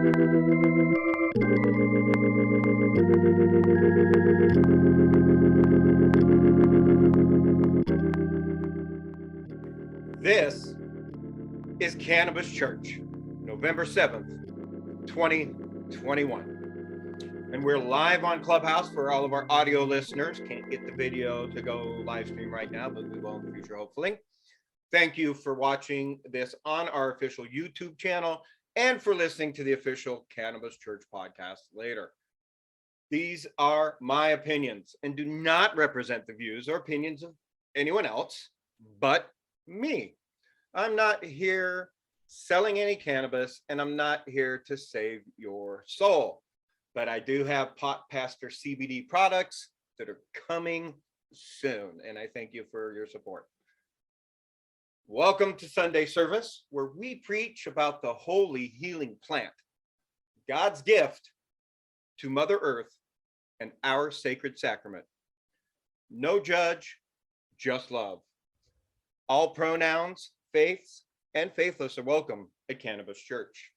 This is Cannabis Church, November 7th, 2021. And we're live on Clubhouse for all of our audio listeners. Can't get the video to go live stream right now, but we will in the future, hopefully. Thank you for watching this on our official YouTube channel and for listening to the official Cannabis Church podcast later. These are my opinions and do not represent the views or opinions of anyone else but me. I'm not here selling any cannabis, and I'm not here to save your soul. But I do have Pot Pastor CBD products that are coming soon, and I thank you for your support. Welcome to Sunday service, where we preach about the holy healing plant, God's gift to Mother Earth and our sacred sacrament. No judge, just love. All pronouns, faiths, and faithless are welcome at Cannabis Church.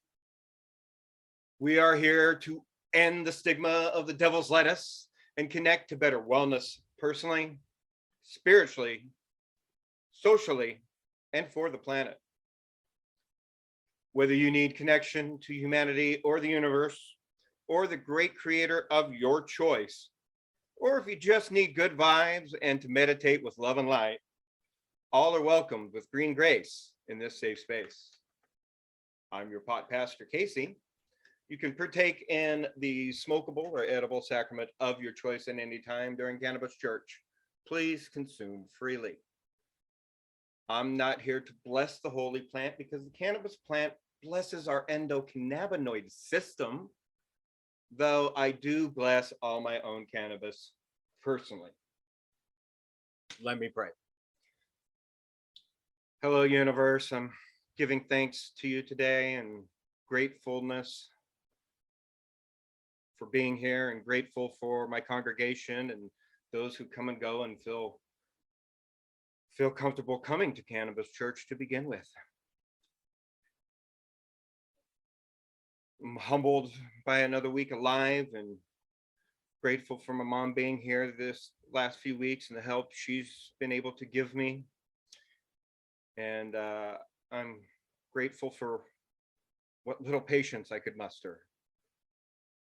We are here to end the stigma of the devil's lettuce and connect to better wellness personally, spiritually, socially, and for the planet. Whether you need connection to humanity or the universe, or the great creator of your choice, or if you just need good vibes and to meditate with love and light, all are welcomed with green grace in this safe space. I'm your pot pastor, Casey. You can partake in the smokable or edible sacrament of your choice at any time during Cannabis Church. Please consume freely. I'm not here to bless the holy plant because the cannabis plant blesses our endocannabinoid system, though I do bless all my own cannabis personally. Let me pray. Hello, universe. I'm giving thanks to you today and gratefulness for being here and grateful for my congregation and those who come and go and feel comfortable coming to Cannabis Church to begin with. I'm humbled by another week alive and grateful for my mom being here this last few weeks and the help she's been able to give me. And I'm grateful for what little patience I could muster,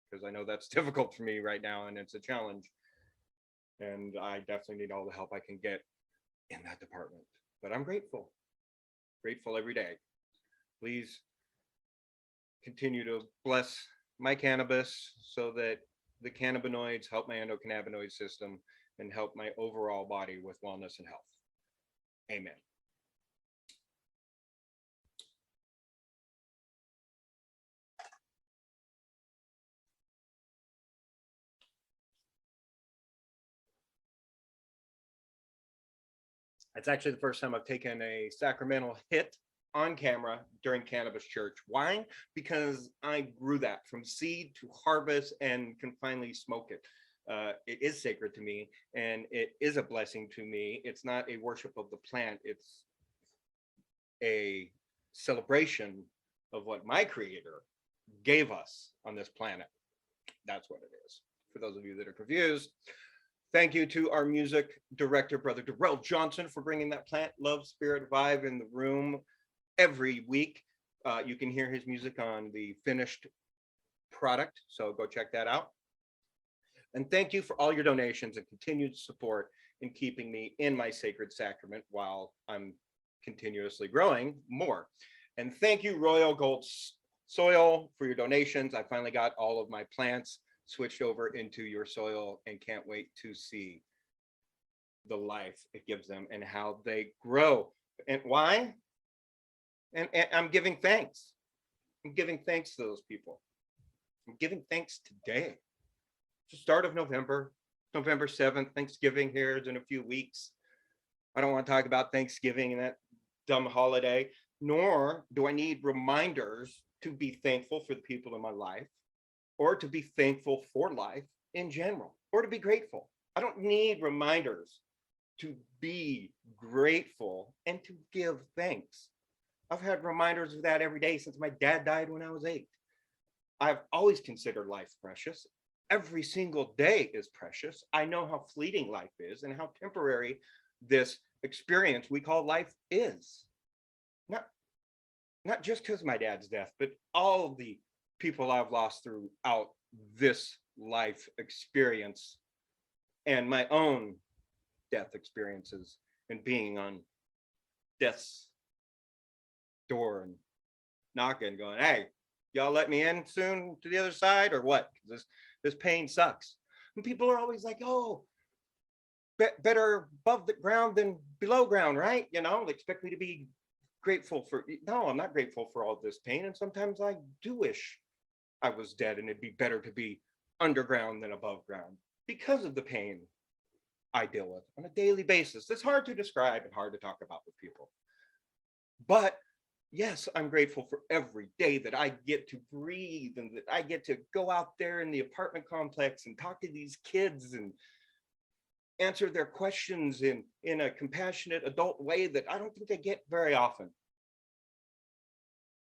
because I know that's difficult for me right now and it's a challenge. And I definitely need all the help I can get in that department. But I'm grateful every day. Please continue to bless my cannabis so that the cannabinoids help my endocannabinoid system and help my overall body with wellness and health. Amen. It's actually the first time I've taken a sacramental hit on camera during Cannabis Church. Why? Because I grew that from seed to harvest and can finally smoke it. It is sacred to me and it is a blessing to me. It's not a worship of the plant. It's a celebration of what my creator gave us on this planet. That's what it is. For those of you that are confused, thank you to our music director, Brother Darrell Johnson, for bringing that plant love spirit vibe in the room every week. You can hear his music on the finished product, so go check that out. And thank you for all your donations and continued support in keeping me in my sacred sacrament while I'm continuously growing more. And thank you, Royal Gold Soil, for your donations. I finally got all of my plants switched over into your soil and can't wait to see the life it gives them and how they grow. And why? And I'm giving thanks. I'm giving thanks to those people. I'm giving thanks today. It's the start of November 7th, Thanksgiving here is in a few weeks. I don't want to talk about Thanksgiving and that dumb holiday, nor do I need reminders to be thankful for the people in my life, or to be thankful for life in general, or to be grateful. I don't need reminders to be grateful and to give thanks. I've had reminders of that every day since my dad died when I was 8. I've always considered life precious. Every single day is precious. I know how fleeting life is and how temporary this experience we call life is. Not not just because of my dad's death, but all the people I've lost throughout this life experience and my own death experiences and being on death's door and knocking, going, "Hey, y'all let me in soon to the other side or what? This pain sucks." And people are always like, "Oh, better above the ground than below ground, right? You know, they expect me to be grateful for." No, I'm not grateful for all this pain, and sometimes I do wish I was dead and it'd be better to be underground than above ground because of the pain I deal with on a daily basis. It's hard to describe and hard to talk about with people. But yes, I'm grateful for every day that I get to breathe and that I get to go out there in the apartment complex and talk to these kids and answer their questions in a compassionate adult way that I don't think I get very often.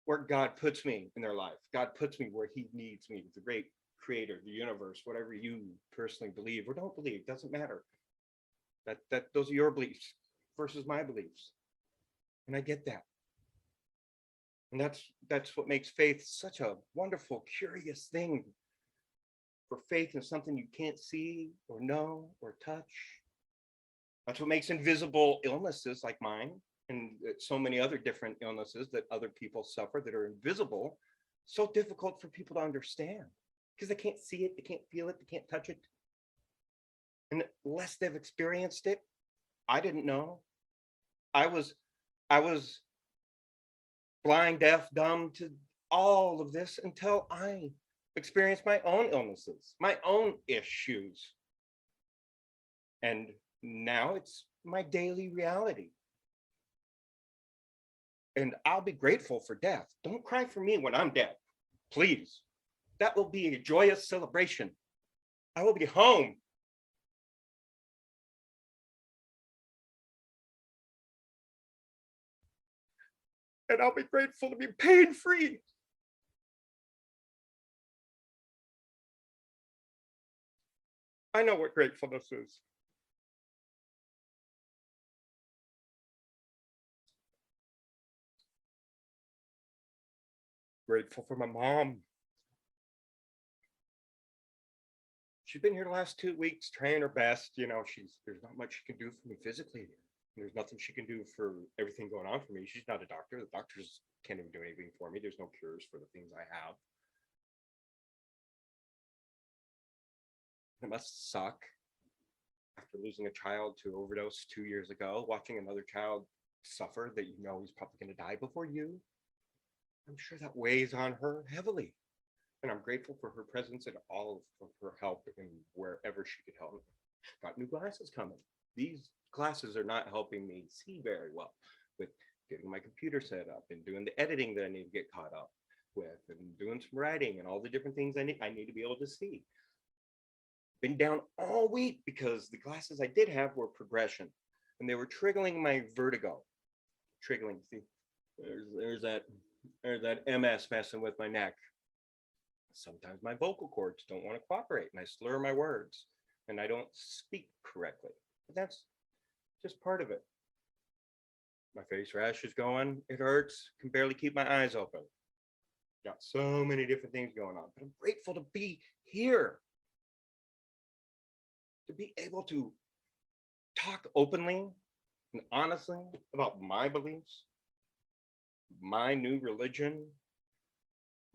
Where God puts me in their life. God puts me where he needs me, the great creator, the universe, whatever you personally believe or don't believe, doesn't matter. That those are your beliefs versus my beliefs. And I get that. And that's what makes faith such a wonderful, curious thing. For faith in something you can't see or know or touch. That's what makes invisible illnesses like mine and so many other different illnesses that other people suffer that are invisible so difficult for people to understand because they can't see it, they can't feel it, they can't touch it. And unless they've experienced it, I didn't know. I was blind, deaf, dumb to all of this until I experienced my own illnesses, my own issues. And now it's my daily reality. And I'll be grateful for death. Don't cry for me when I'm dead, please. That will be a joyous celebration. I will be home. And I'll be grateful to be pain-free. I know what gratefulness is. Grateful for my mom. She's been here the last 2 weeks trying her best. You know, there's not much she can do for me physically. There's nothing she can do for everything going on for me. She's not a doctor. The doctors can't even do anything for me. There's no cures for the things I have. It must suck after losing a child to overdose 2 years ago, watching another child suffer that you know he's probably going to die before you. I'm sure that weighs on her heavily. And I'm grateful for her presence and all of her help in wherever she could help me. Got new glasses coming. These glasses are not helping me see very well with getting my computer set up and doing the editing that I need to get caught up with and doing some writing and all the different things I need to be able to see. Been down all week because the glasses I did have were progression and they were triggering my vertigo. Triggering, see, there's that MS messing with my neck. Sometimes my vocal cords don't want to cooperate and I slur my words and I don't speak correctly. But that's just part of it. My face rash is going, it hurts, can barely keep my eyes open. Got so many different things going on, but I'm grateful to be here. To be able to talk openly and honestly about my beliefs, my new religion,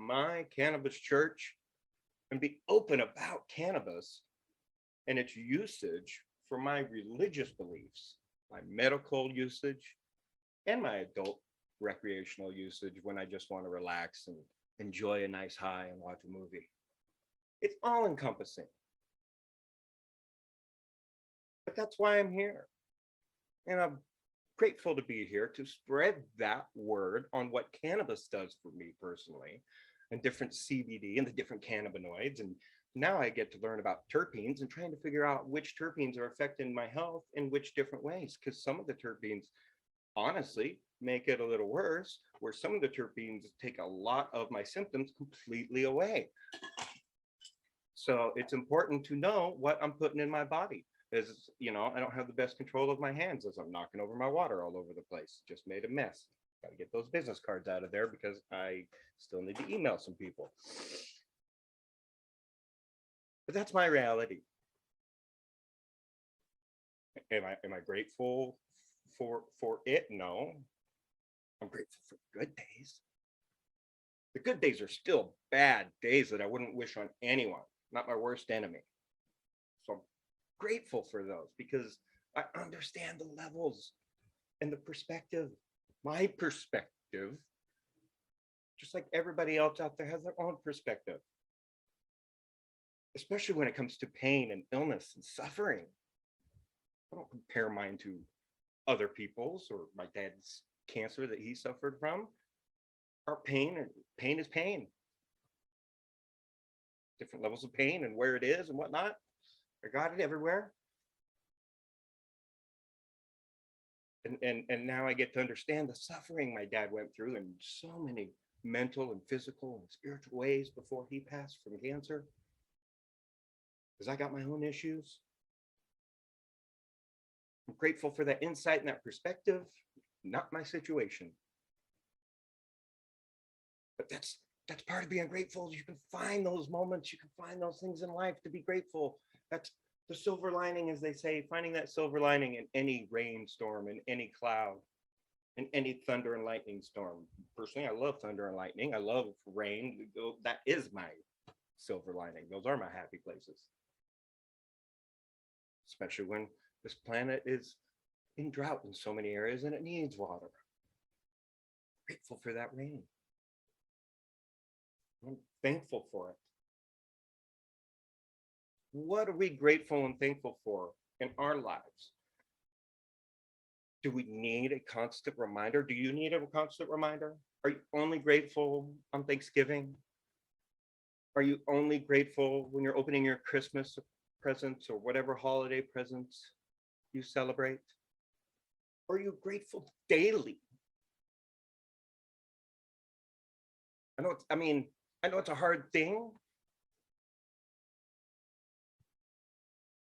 my cannabis church, and be open about cannabis and its usage for my religious beliefs, my medical usage, and my adult recreational usage when I just want to relax and enjoy a nice high and watch a movie. It's all encompassing. But that's why I'm here. And I'm grateful to be here to spread that word on what cannabis does for me personally and different CBD and the different cannabinoids. And now I get to learn about terpenes and trying to figure out which terpenes are affecting my health in which different ways. Because some of the terpenes honestly make it a little worse, where some of the terpenes take a lot of my symptoms completely away. So it's important to know what I'm putting in my body. As you know, I don't have the best control of my hands as I'm knocking over my water all over the place. Just made a mess. Got to get those business cards out of there because I still need to email some people. But that's my reality. Am I grateful for it? No. I'm grateful for good days. The good days are still bad days that I wouldn't wish on anyone, not my worst enemy. So I'm grateful for those because I understand the levels and the perspective. My perspective, just like everybody else out there, has their own perspective, especially when it comes to pain and illness and suffering. I don't compare mine to other people's or my dad's cancer that he suffered from. Our pain is pain. Different levels of pain and where it is and whatnot. I got it everywhere. And now I get to understand the suffering my dad went through in so many mental and physical and spiritual ways before he passed from cancer. Because I got my own issues. I'm grateful for that insight and that perspective, not my situation. But that's part of being grateful. You can find those moments, you can find those things in life to be grateful. That's the silver lining, as they say, finding that silver lining in any rainstorm, in any cloud, in any thunder and lightning storm. Personally, I love thunder and lightning. I love rain. That is my silver lining. Those are my happy places. Especially when this planet is in drought in so many areas and it needs water. Grateful for that rain. I'm thankful for it. What are we grateful and thankful for in our lives? Do we need a constant reminder? Do you need a constant reminder? Are you only grateful on Thanksgiving? Are you only grateful when you're opening your Christmas presents or whatever holiday presents you celebrate? Are you grateful daily? I know it's a hard thing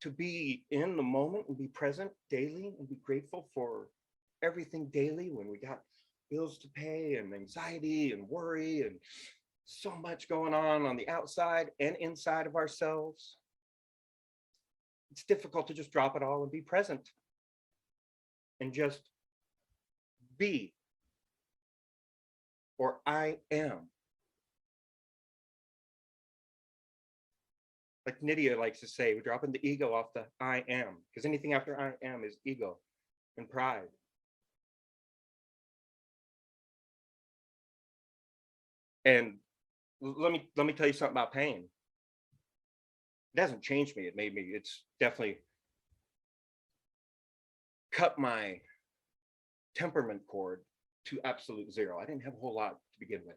to be in the moment and be present daily and be grateful for everything daily when we got bills to pay and anxiety and worry and so much going on the outside and inside of ourselves. It's difficult to just drop it all and be present and just be, or I am. Like Nydia likes to say, we're dropping the ego off the I am, because anything after I am is ego and pride. And let me tell you something about pain. It hasn't changed me. It's definitely cut my temperament cord to absolute zero. I didn't have a whole lot to begin with.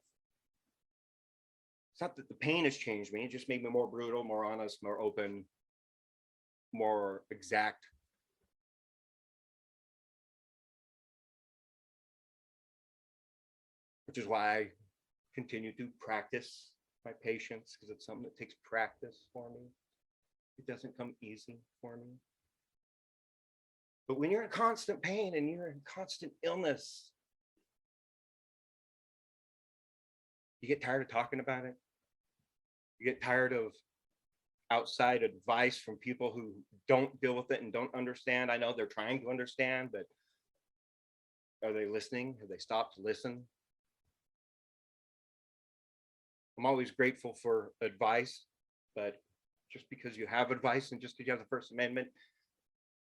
It's not that the pain has changed me. It just made me more brutal, more honest, more open, more exact. Which is why I continue to practice my patience, because it's something that takes practice for me. It doesn't come easy for me. But when you're in constant pain and you're in constant illness, you get tired of talking about it. You get tired of outside advice from people who don't deal with it and don't understand. I know they're trying to understand, but are they listening? Have they stopped to listen? I'm always grateful for advice, but just because you have advice and just because you have the First Amendment,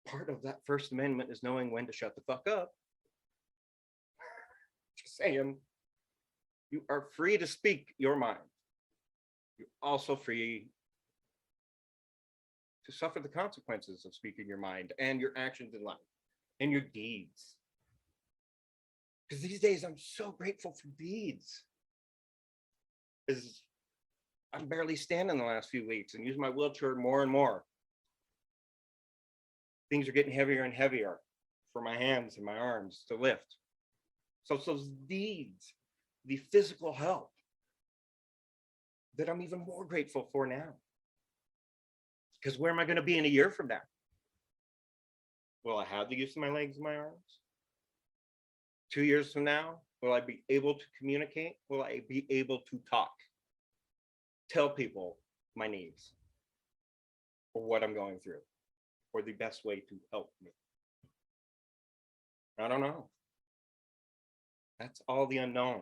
part of that First Amendment is knowing when to shut the fuck up. Just saying, you are free to speak your mind. You're also free to suffer the consequences of speaking your mind and your actions in life and your deeds. Because these days I'm so grateful for deeds. Because I'm barely standing the last few weeks and use my wheelchair more and more. Things are getting heavier and heavier for my hands and my arms to lift. So those needs, the physical help that I'm even more grateful for now. Because where am I going to be in a year from now? Will I have the use of my legs and my arms? 2 years from now, will I be able to communicate? Will I be able to talk? Tell people my needs or what I'm going through or the best way to help me? I don't know. That's all the unknown.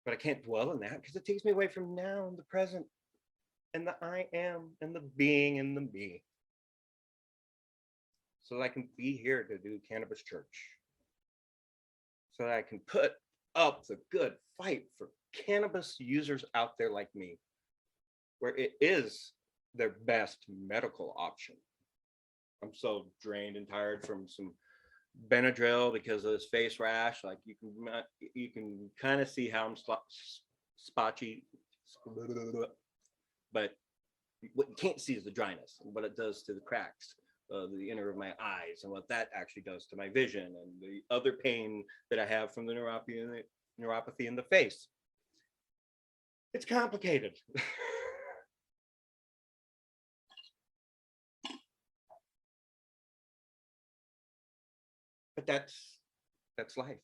But I can't dwell in that because it takes me away from now and the present and the I am and the being and the me. So that I can be here to do Cannabis Church. So that I can put up the good fight for cannabis users out there like me, where it is their best medical option. I'm so drained and tired from some Benadryl because of this face rash. Like you can kind of see how I'm spotchy, but what you can't see is the dryness and what it does to the cracks, the inner of my eyes, and what that actually does to my vision, and the other pain that I have from the neuropathy in the face. It's complicated. But that's life.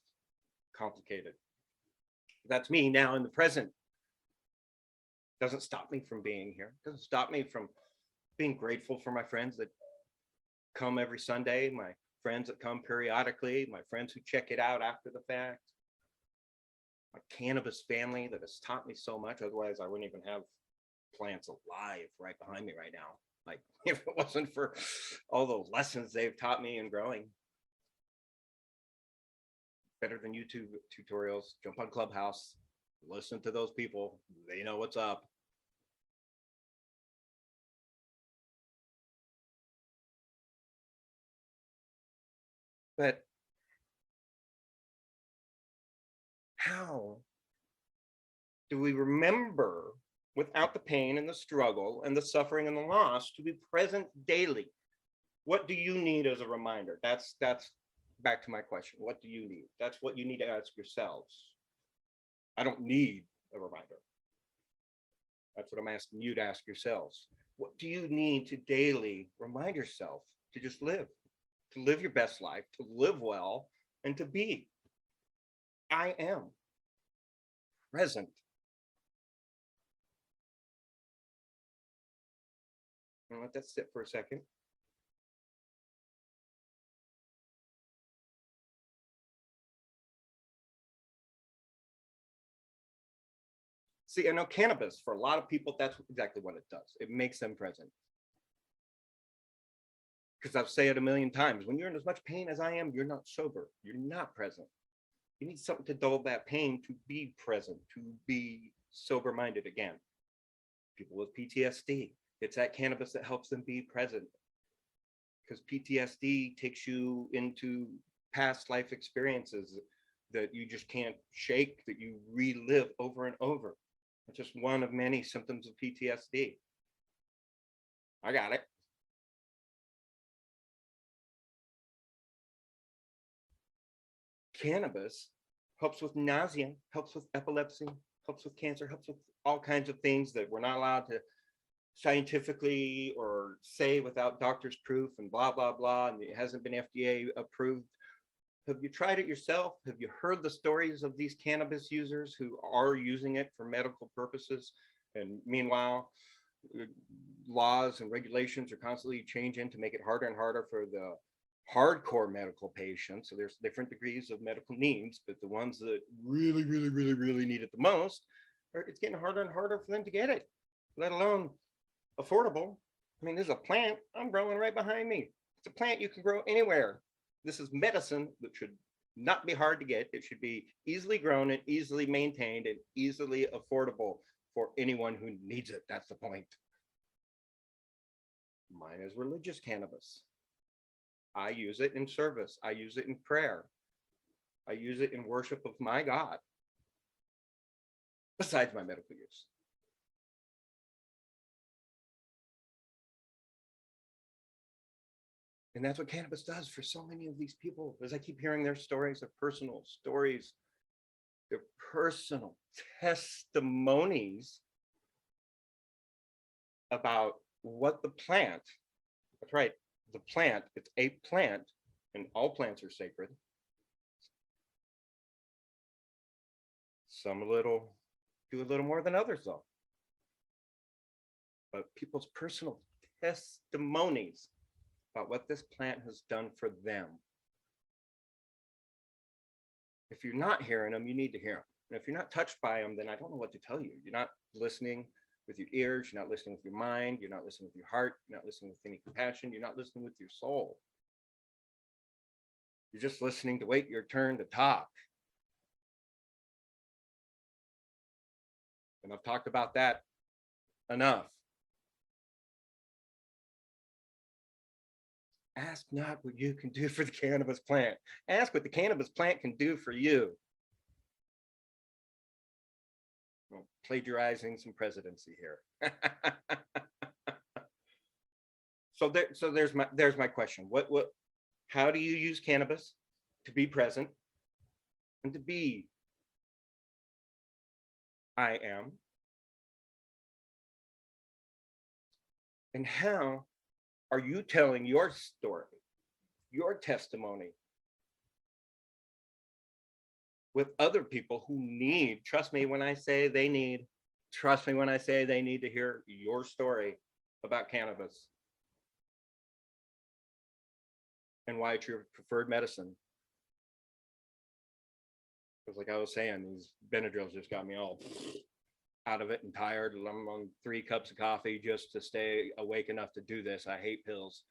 Complicated. That's me now in the present. Doesn't stop me from being here. Doesn't stop me from being grateful for my friends that come every Sunday, my friends that come periodically, my friends who check it out after the fact, my cannabis family that has taught me so much. Otherwise, I wouldn't even have plants alive right behind me right now. Like if it wasn't for all those lessons they've taught me in growing. Better than YouTube tutorials. Jump on Clubhouse, listen to those people. They know what's up. But how do we remember without the pain and the struggle and the suffering and the loss to be present daily? What do you need as a reminder? That's back to my question. What do you need? That's what you need to ask yourselves. I don't need a reminder. That's what I'm asking you to ask yourselves. What do you need to daily remind yourself to just live your best life, to live well, and to be? I am present. And let that sit for a second. See, I know cannabis, for a lot of people, that's exactly what it does. It makes them present. Because I've said it a million times, when you're in as much pain as I am, you're not sober. You're not present. You need something to dull that pain to be present, to be sober-minded again. People with PTSD, it's that cannabis that helps them be present. Because PTSD takes you into past life experiences that you just can't shake, that you relive over and over. It's just one of many symptoms of PTSD. I got it. Cannabis helps with nausea, helps with epilepsy, helps with cancer, helps with all kinds of things that we're not allowed to scientifically or say without doctor's proof and blah, blah, blah. And it hasn't been FDA approved. Have you tried it yourself? Have you heard the stories of these cannabis users who are using it for medical purposes? And meanwhile, laws and regulations are constantly changing to make it harder and harder for the hardcore medical patients. So there's different degrees of medical needs, but the ones that really, really, really, really need it the most, it's getting harder and harder for them to get it, let alone affordable. I mean, there's a plant I'm growing right behind me. It's a plant you can grow anywhere. This is medicine that should not be hard to get. It should be easily grown and easily maintained and easily affordable for anyone who needs it. That's the point. Mine is religious cannabis. I use it in service. I use it in prayer. I use it in worship of my God, besides my medical use. And that's what cannabis does for so many of these people. As I keep hearing their stories, their personal stories, their personal testimonies about what the plant, that's right, the plant, it's a plant, and all plants are sacred. Some do a little more than others, though. But people's personal testimonies about what this plant has done for them. If you're not hearing them, you need to hear them. And if you're not touched by them, then I don't know what to tell you. You're not listening with your ears, you're not listening with your mind, you're not listening with your heart, you're not listening with any compassion, you're not listening with your soul. You're just listening to wait your turn to talk. And I've talked about that enough. Ask not what you can do for the cannabis plant. Ask what the cannabis plant can do for you. Well, plagiarizing some presidency here. So there's my question. How do you use cannabis to be present and to be I am? And how are you telling your story, your testimony with other people who need, trust me when I say they need to hear your story about cannabis and why it's your preferred medicine? Because like I was saying, these Benadryls just got me all out of it and tired. I'm on 3 cups of coffee just to stay awake enough to do this. I hate pills.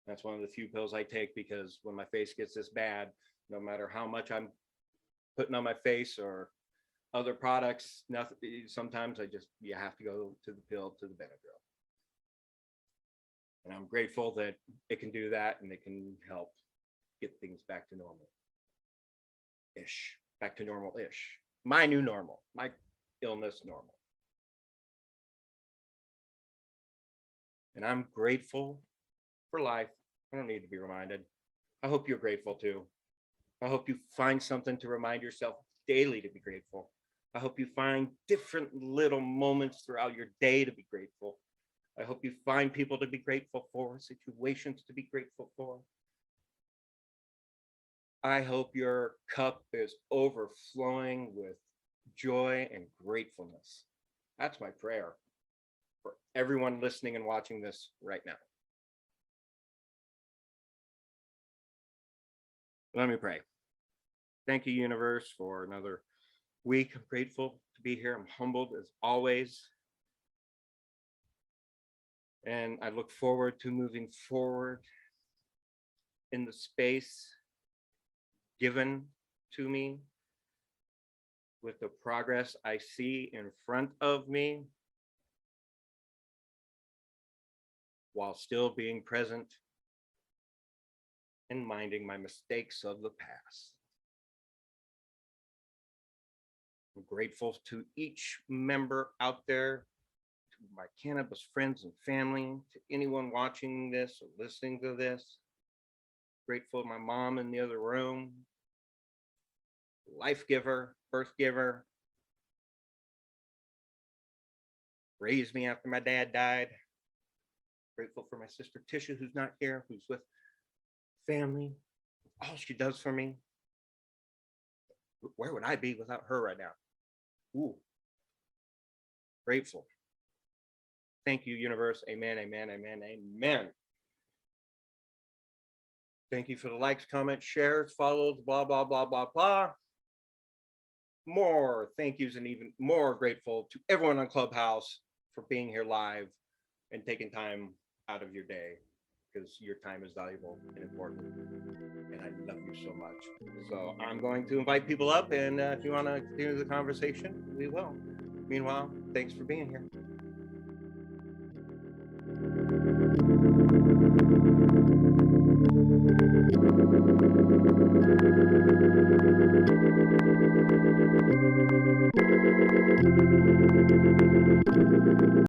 That's one of the few pills I take, because when my face gets this bad, no matter how much I'm putting on my face or other products, nothing, sometimes you have to go to the Benadryl. And I'm grateful that it can do that, and it can help get things back to normal-ish. Back to normal-ish. My new normal, my illness normal. And I'm grateful for life. I don't need to be reminded. I hope you're grateful too. I hope you find something to remind yourself daily to be grateful. I hope you find different little moments throughout your day to be grateful. I hope you find people to be grateful for, situations to be grateful for. I hope your cup is overflowing with joy and gratefulness. That's my prayer for everyone listening and watching this right now. Let me pray. Thank you, universe, for another week. I'm grateful to be here. I'm humbled as always. And I look forward to moving forward in the space given to me with the progress I see in front of me, while still being present and minding my mistakes of the past. I'm grateful to each member out there, to my cannabis friends and family, to anyone watching this or listening to this. Grateful to my mom in the other room, life giver, birth giver, raised me after my dad died. Grateful for my sister Tisha, who's not here, who's with family, all she does for me. Where would I be without her right now? Ooh, grateful. Thank you, universe. Amen, amen, amen, amen. Thank you for the likes, comments, shares, follows, blah, blah, blah, blah, blah. More thank yous, and even more grateful to everyone on Clubhouse for being here live and taking time out of your day, because your time is valuable and important, and I love you so much. So I'm going to invite people up, and if you want to continue the conversation, we will. Meanwhile, thanks for being here.